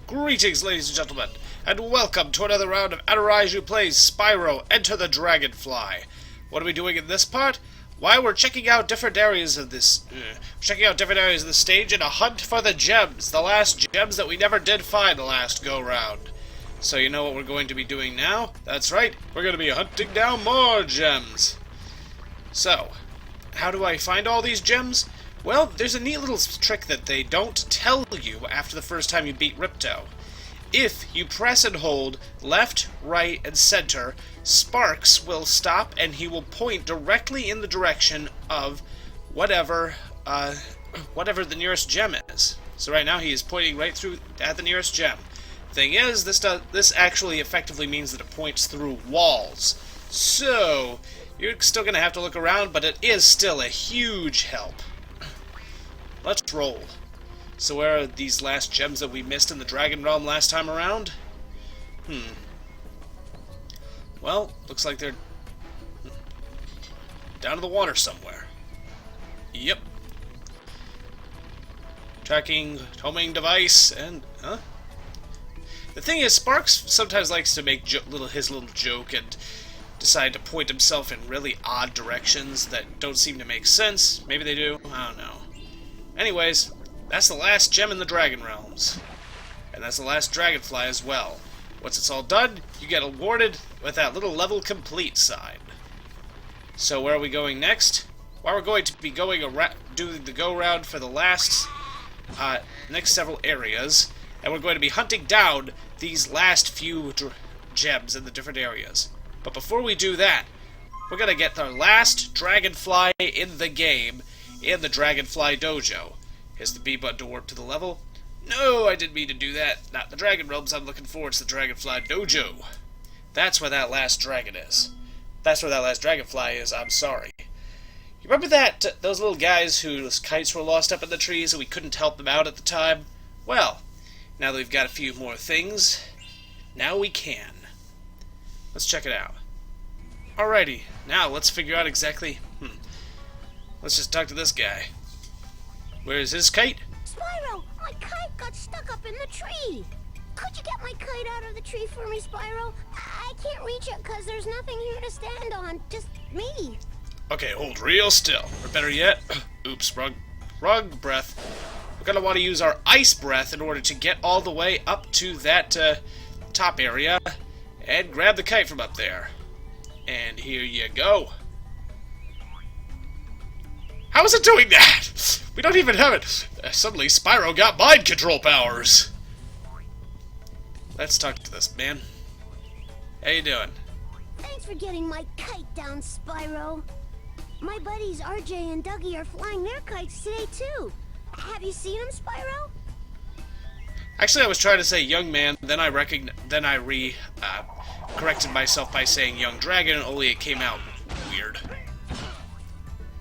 Greetings, ladies and gentlemen, and welcome to another round of Adiraiju plays Spyro Enter the Dragonfly. What are we doing in this part? Why, we're checking out different areas of this stage in a hunt for the gems, the last gems that we never did find the last go-round. So you know what we're going to be doing now? That's right, we're going to be hunting down more gems. So, how do I find all these gems? Well, there's a neat little trick that they don't tell you after the first time you beat Ripto. If you press and hold left, right, and center, Sparks will stop and he will point directly in the direction of whatever the nearest gem is. So right now he is pointing right through at the nearest gem. Thing is, this actually effectively means that it points through walls. So, you're still going to have to look around, but it is still a huge help. Let's roll. So where are these last gems that we missed in the Dragon Realm last time around? Well, looks like they're down in the water somewhere. Yep. Tracking, homing device, and... The thing is, Sparks sometimes likes to make his little joke and decide to point himself in really odd directions that don't seem to make sense. Maybe they do. I don't know. Anyways, that's the last gem in the Dragon Realms. And that's the last Dragonfly as well. Once it's all done, you get awarded with that little level complete sign. So where are we going next? Well, we're going to be doing the go-round for the next several areas. And we're going to be hunting down these last few gems in the different areas. But before we do that, we're going to get our last Dragonfly in the game in the Dragonfly Dojo. Here's the B button to warp to the level. No, I didn't mean to do that. Not the Dragon Realms I'm looking for, it's the Dragonfly Dojo. That's where that last dragon is. That's where that last Dragonfly is, I'm sorry. You remember those little guys whose kites were lost up in the trees and we couldn't help them out at the time? Well, now that we've got a few more things, now we can. Let's check it out. Alrighty, now let's figure out exactly... Let's just talk to this guy. Where's his kite? Spyro, my kite got stuck up in the tree. Could you get my kite out of the tree for me, Spyro? I can't reach it because there's nothing here to stand on. Just me. Okay, hold real still. Or better yet... Oops, wrong breath. We're going to want to use our ice breath in order to get all the way up to that top area and grab the kite from up there. And here you go. How is it doing that? We don't even have it. Suddenly, Spyro got mind control powers. Let's talk to this man. How you doing? Thanks for getting my kite down, Spyro. My buddies RJ and Dougie are flying their kites today, too. Have you seen them, Spyro? Actually, I was trying to say young man, then I corrected myself by saying young dragon, only it came out weird.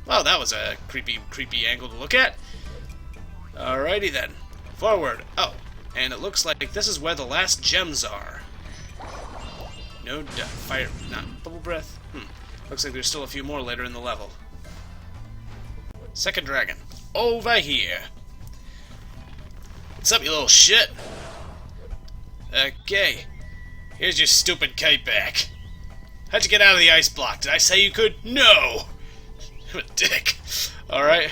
Well, that was a creepy angle to look at. Alrighty then. Forward. Oh, and it looks like this is where the last gems are. No fire, not bubble breath. Looks like there's still a few more later in the level. Second dragon. Over here. What's up, you little shit? Okay. Here's your stupid kite back. How'd you get out of the ice block? Did I say you could? No! I'm a dick. Alright.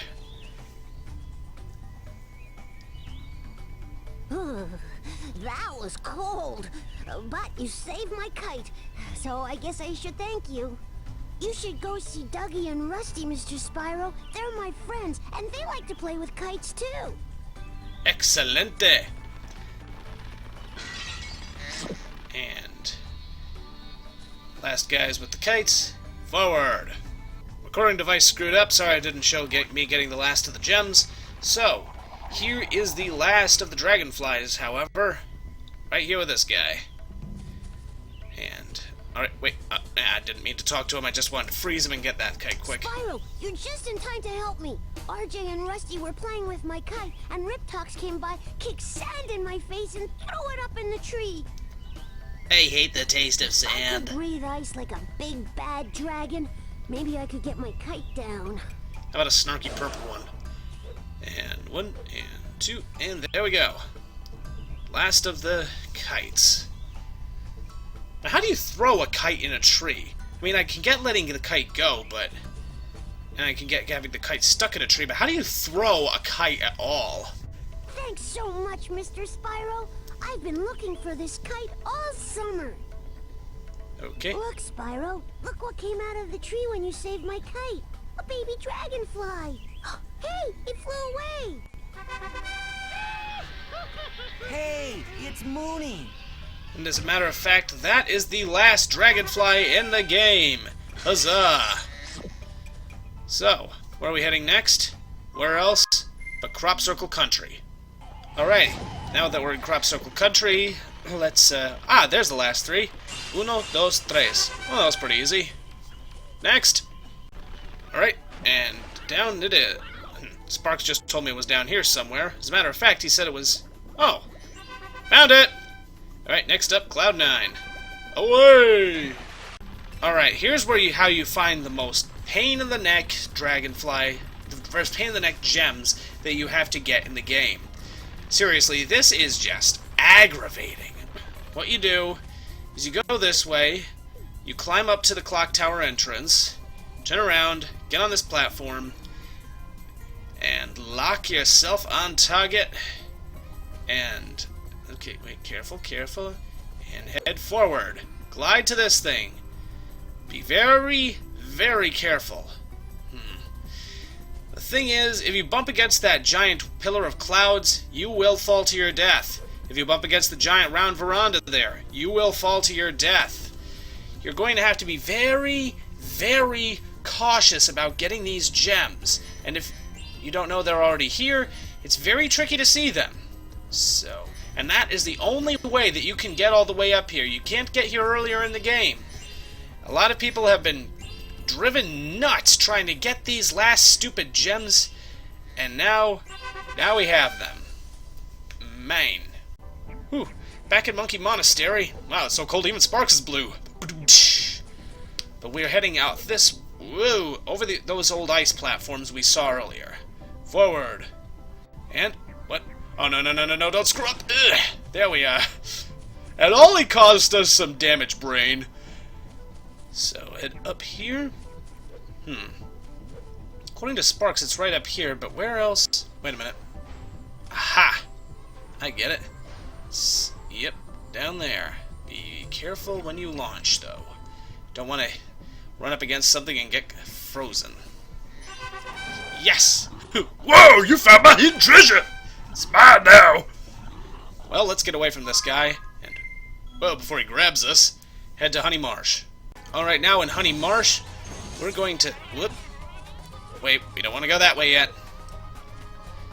That was cold. But you saved my kite, so I guess I should thank you. You should go see Dougie and Rusty, Mr. Spyro. They're my friends, and they like to play with kites, too. Excelente. And last guys with the kites. Forward. Recording device screwed up. Sorry I didn't show me getting the last of the gems. So, here is the last of the Dragonflies, however. Right here with this guy. And, alright, wait. I didn't mean to talk to him. I just wanted to freeze him and get that kite quick. Spyro, you're just in time to help me. RJ and Rusty were playing with my kite, and Ripto came by, kicked sand in my face, and threw it up in the tree. I hate the taste of I sand. could breathe ice like a big bad dragon. Maybe I could get my kite down. How about a snarky purple one? And one, and two, and there we go. Last of the kites. Now, how do you throw a kite in a tree? I mean, I can get letting the kite go, but... And I can get having the kite stuck in a tree, but how do you throw a kite at all? Thanks so much, Mr. Spyro. I've been looking for this kite all summer. Okay. Look, Spyro. Look what came out of the tree when you saved my kite. A baby dragonfly. Hey, it flew away. Hey, it's Mooney. And as a matter of fact, that is the last dragonfly in the game. Huzzah! So, where are we heading next? Where else but Crop Circle Country? Alright, now that we're in Crop Circle Country, let's, there's the last three. Uno, dos, tres. Well, that was pretty easy. Next! Alright, and down it is. Sparks just told me it was down here somewhere. As a matter of fact, he said it was... Oh! Found it! Alright, next up, Cloud 9. Away! Alright, here's where how you find the most pain-in-the-neck dragonfly, the first pain-in-the-neck gems that you have to get in the game. Seriously, this is just aggravating. What you do is you go this way, you climb up to the clock tower entrance, turn around, get on this platform, and lock yourself on target, and... Okay, wait, careful, careful, and head forward. Glide to this thing. Be very, very careful. The thing is, if you bump against that giant pillar of clouds, you will fall to your death. If you bump against the giant round veranda there, you will fall to your death. You're going to have to be very, very cautious about getting these gems. And if you don't know they're already here, it's very tricky to see them. So, and that is the only way that you can get all the way up here. You can't get here earlier in the game. A lot of people have been driven nuts trying to get these last stupid gems, and now we have them. Man. Whew. Back in Monkey Monastery. Wow, it's so cold even Sparks is blue. But we're heading out this... Whoa! Over those old ice platforms we saw earlier. Forward. And... What? Oh, no, no, no, no, no, don't screw up! Ugh. There we are. It only caused us some damage, brain. So, head up here? According to Sparks, it's right up here, but where else? Wait a minute. Aha! I get it. Yep, down there. Be careful when you launch, though. Don't want to run up against something and get frozen. Yes! Whoa, you found my hidden treasure! It's mine now! Well, let's get away from this guy, and, well, before he grabs us, head to Honey Marsh. Alright, now in Honey Marsh, we're going to... Whoop. Wait, we don't want to go that way yet.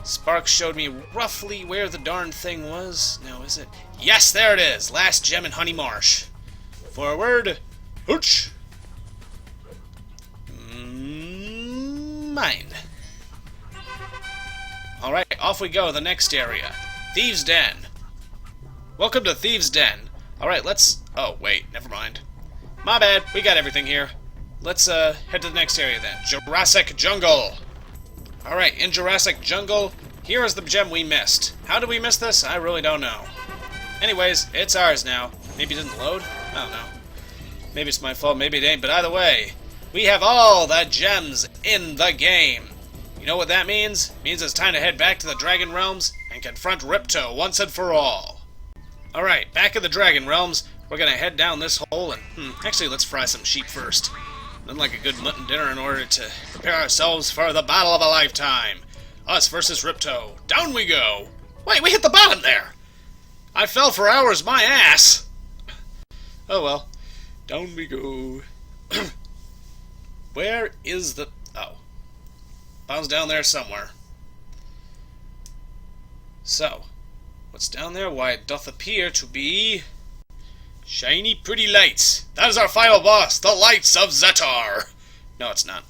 Sparks showed me roughly where the darn thing was. Now, is it? Yes, there it is! Last gem in Honey Marsh. Forward. Hooch! Mine. Alright, off we go, the next area. Thieves' Den. Welcome to Thieves' Den. Alright, let's... Oh, wait, never mind. My bad, we got everything here. Let's head to the next area then. Jurassic Jungle. Alright, in Jurassic Jungle, here is the gem we missed. How did we miss this? I really don't know. Anyways, it's ours now. Maybe it didn't load? I don't know. Maybe it's my fault, maybe it ain't, but either way, we have all the gems in the game. You know what that means? It means it's time to head back to the Dragon Realms and confront Ripto once and for all. Alright, back in the Dragon Realms, we're gonna head down this hole and, actually let's fry some sheep first. Then like a good mutton dinner in order to prepare ourselves for the battle of a lifetime. Us versus Ripto. Down we go! Wait, we hit the bottom there! I fell for hours my ass! Oh well. Down we go. Where is the... Oh. Bottom's down there somewhere. So, what's down there? Why, it doth appear to be... shiny pretty lights. That is our final boss, the Lights of Zetar. No, it's not.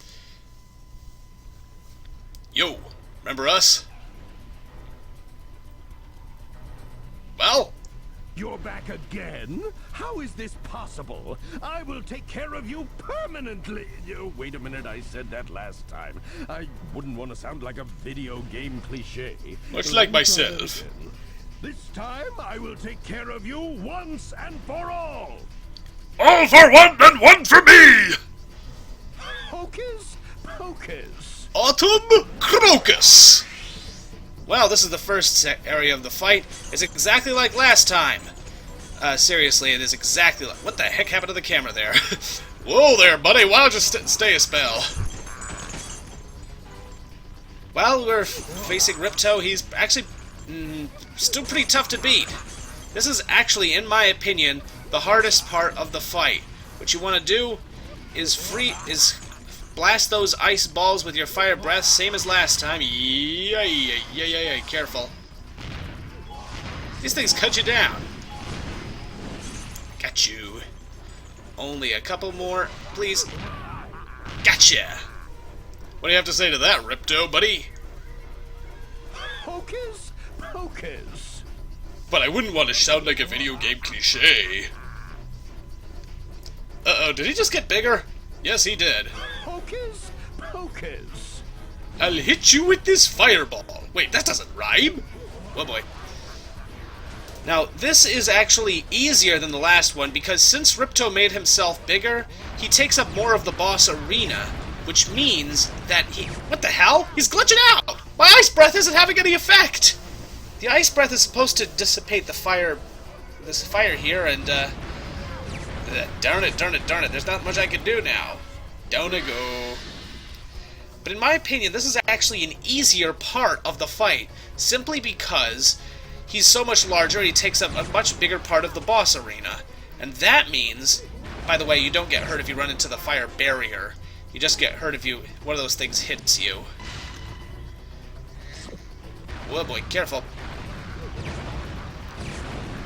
Yo, remember us? Well? You're back again? How is this possible? I will take care of you permanently. Wait a minute, I said that last time. I wouldn't want to sound like a video game cliche. Much like myself. This time I will take care of you once and for all. All for one and one for me! Hocus pocus. Autumn Crocus! Well, this is the first area of the fight. It's exactly like last time. Seriously, it is exactly like... What the heck happened to the camera there? Whoa there, buddy. Why don't you stay a spell? Well, we're facing Ripto. He's actually still pretty tough to beat. This is actually, in my opinion, the hardest part of the fight. What you want to do is blast those ice balls with your fire breath, same as last time. Yeah, careful. These things cut you down. Got you. Only a couple more, please. Gotcha! What do you have to say to that, Ripto, buddy? Hocus pocus. But I wouldn't want to sound like a video game cliche. Uh-oh, did he just get bigger? Yes, he did. Hocus pocus. I'll hit you with this fireball. Wait, that doesn't rhyme. Oh boy. Now, this is actually easier than the last one because since Ripto made himself bigger, he takes up more of the boss arena, which means that he... What the hell? He's glitching out! My ice breath isn't having any effect! The ice breath is supposed to dissipate the fire... this fire here, and, darn it. There's not much I can do now. Down I go. But in my opinion, this is actually an easier part of the fight, simply because he's so much larger and he takes up a much bigger part of the boss arena. And that means, by the way, you don't get hurt if you run into the fire barrier. You just get hurt if one of those things hits you. Whoa boy, careful.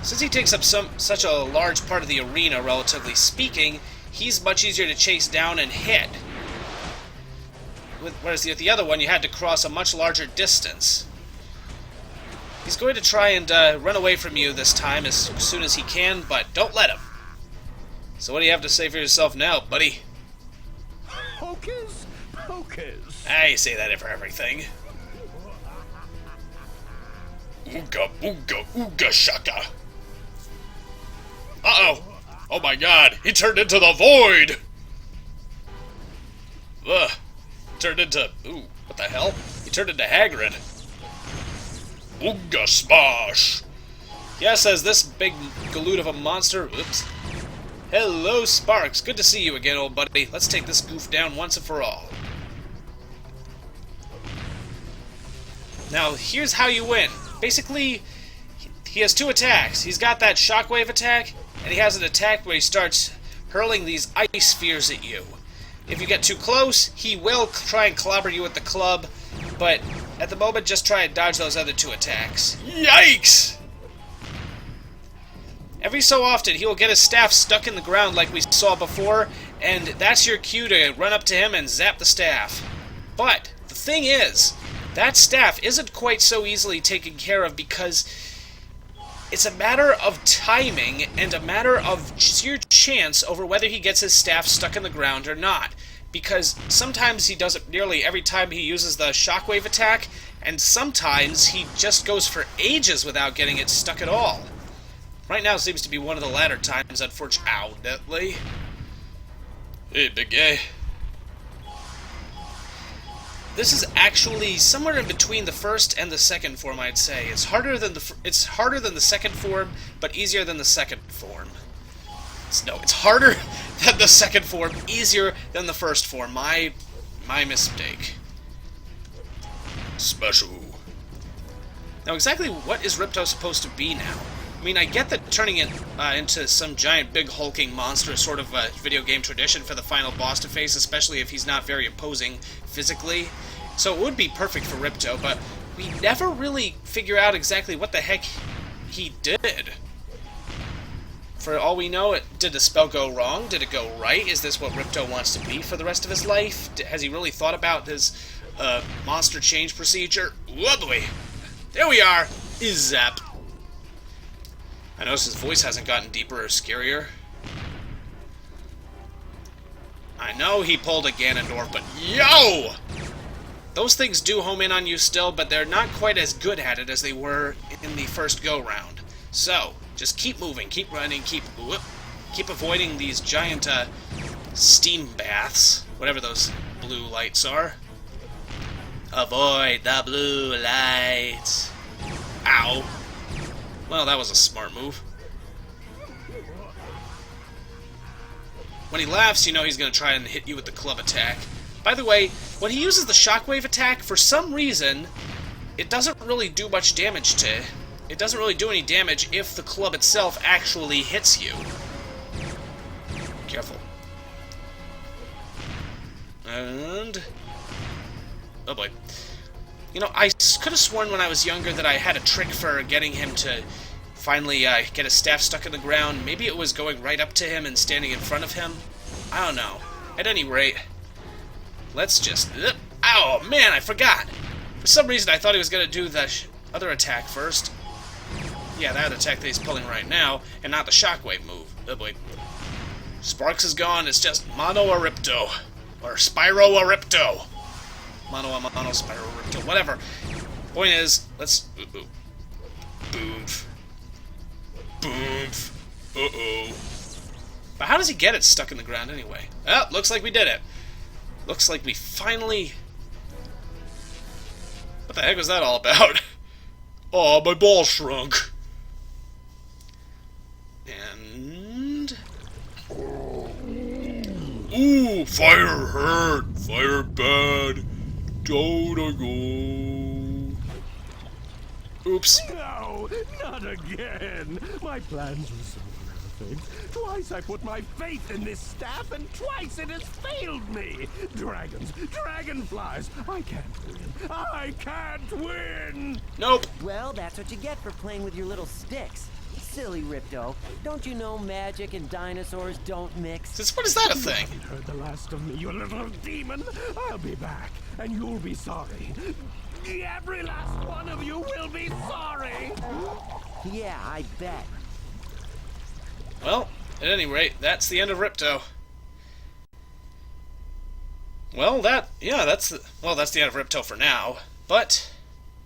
Since he takes up such a large part of the arena, relatively speaking, he's much easier to chase down and hit. Whereas the other one, you had to cross a much larger distance. He's going to try and run away from you this time as soon as he can, but don't let him. So what do you have to say for yourself now, buddy? Hocus pocus. I say that for everything. Ooga booga ooga shaka. Uh-oh. Oh my god, he turned into the void! Ugh. Turned into... Ooh, what the hell? He turned into Hagrid. Ooga smash! Yes, as this big galoot of a monster... Oops. Hello, Sparks. Good to see you again, old buddy. Let's take this goof down once and for all. Now, here's how you win. Basically, he has two attacks. He's got that shockwave attack, and he has an attack where he starts hurling these ice spheres at you. If you get too close, he will try and clobber you with the club, but at the moment, just try and dodge those other two attacks. Yikes! Every so often, he will get his staff stuck in the ground like we saw before, and that's your cue to run up to him and zap the staff. But the thing is, that staff isn't quite so easily taken care of because it's a matter of timing and a matter of sheer chance over whether he gets his staff stuck in the ground or not. Because sometimes he does it nearly every time he uses the shockwave attack, and sometimes he just goes for ages without getting it stuck at all. Right now seems to be one of the latter times, unfortunately. Hey, big guy. This is actually somewhere in between the first and the second form, I'd say. It's harder than the second form, but easier than the second form. It's harder than the second form, easier than the first form. My mistake. Special. Now, exactly what is Ripto supposed to be now? I mean, I get that turning it into some giant, big, hulking monster is sort of a video game tradition for the final boss to face, especially if he's not very imposing physically. So it would be perfect for Ripto, but we never really figure out exactly what the heck he did. For all we know, did the spell go wrong? Did it go right? Is this what Ripto wants to be for the rest of his life? Has he really thought about his monster change procedure? Oh boy! There we are! Zap! I notice his voice hasn't gotten deeper or scarier. I know he pulled a Ganondorf, but yo! Those things do home in on you still, but they're not quite as good at it as they were in the first go-round. So, just keep moving, keep running, keep avoiding these giant steam baths, whatever those blue lights are. Avoid the blue lights. Ow. Well, that was a smart move. When he laughs, you know he's going to try and hit you with the club attack. By the way, when he uses the shockwave attack, for some reason, it doesn't really do much damage to... It doesn't really do any damage if the club itself actually hits you. Careful. And... oh boy. You know, I could have sworn when I was younger that I had a trick for getting him to finally get his staff stuck in the ground. Maybe it was going right up to him and standing in front of him. I don't know. At any rate, let's just... ow, man, I forgot! For some reason, I thought he was going to do the other attack first. Yeah, that attack that he's pulling right now, and not the shockwave move. Oh boy. Sparks is gone, it's just Mono or Ripto. Or Spyro or Ripto. Mono, Spyro, Ripto, whatever. Point is, let's... Boomf. Boomf. Uh-oh. But how does he get it stuck in the ground anyway? Oh, looks like we did it. Looks like we finally... what the heck was that all about? Oh, my ball shrunk. And... Ooh, fire hurt. Fire bad. Don't I go? oops. No, not again. My plans were so perfect. Twice I put my faith in this staff, and twice it has failed me. Dragons, dragonflies, I can't win. I can't win. Nope. Well, that's what you get for playing with your little sticks. Silly Ripto. Don't you know magic and dinosaurs don't mix? Since when is that a thing? You heard the last of me, you little demon. I'll be back, and you'll be sorry. Every last one of you will be sorry. Yeah, I bet. Well, at any rate, that's the end of Ripto. Well, that's the end of Ripto for now. But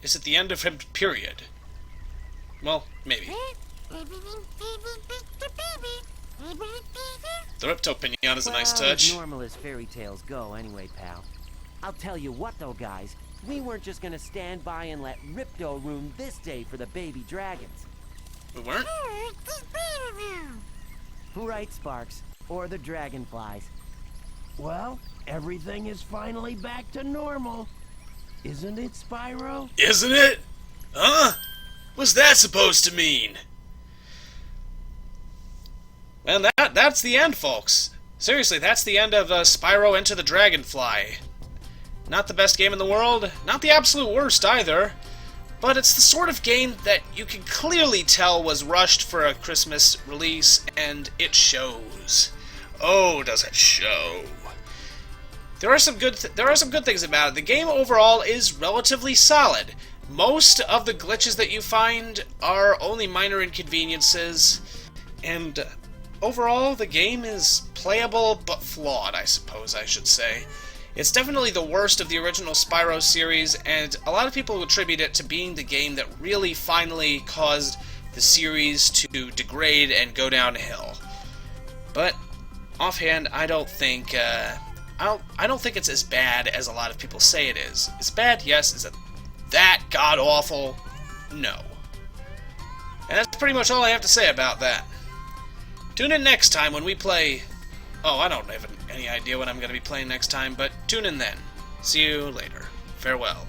is it the end of him? Period. Well, maybe. The Ripto pinata is a nice touch. As normal as fairy tales go, anyway, pal. I'll tell you what, though, guys. We weren't just gonna stand by and let Ripto ruin this day for the baby dragons. We weren't? Right, Sparks. Or the dragonflies. Well, everything is finally back to normal. Isn't it, Spyro? Isn't it? Huh? What's that supposed to mean? Well, that's the end, folks. Seriously, that's the end of Spyro Enter the Dragonfly. Not the best game in the world, not the absolute worst either, but it's the sort of game that you can clearly tell was rushed for a Christmas release, and it shows. Oh, does it show. There are some good things about it. The game overall is relatively solid. Most of the glitches that you find are only minor inconveniences, and overall the game is playable but flawed, I suppose I should say. It's definitely the worst of the original Spyro series, and a lot of people attribute it to being the game that really finally caused the series to degrade and go downhill. But offhand, I don't think it's as bad as a lot of people say it is. It's bad, yes. Is it that god-awful? No. And that's pretty much all I have to say about that. Tune in next time when we play... Oh, I don't have any idea what I'm going to be playing next time, but tune in then. See you later. Farewell.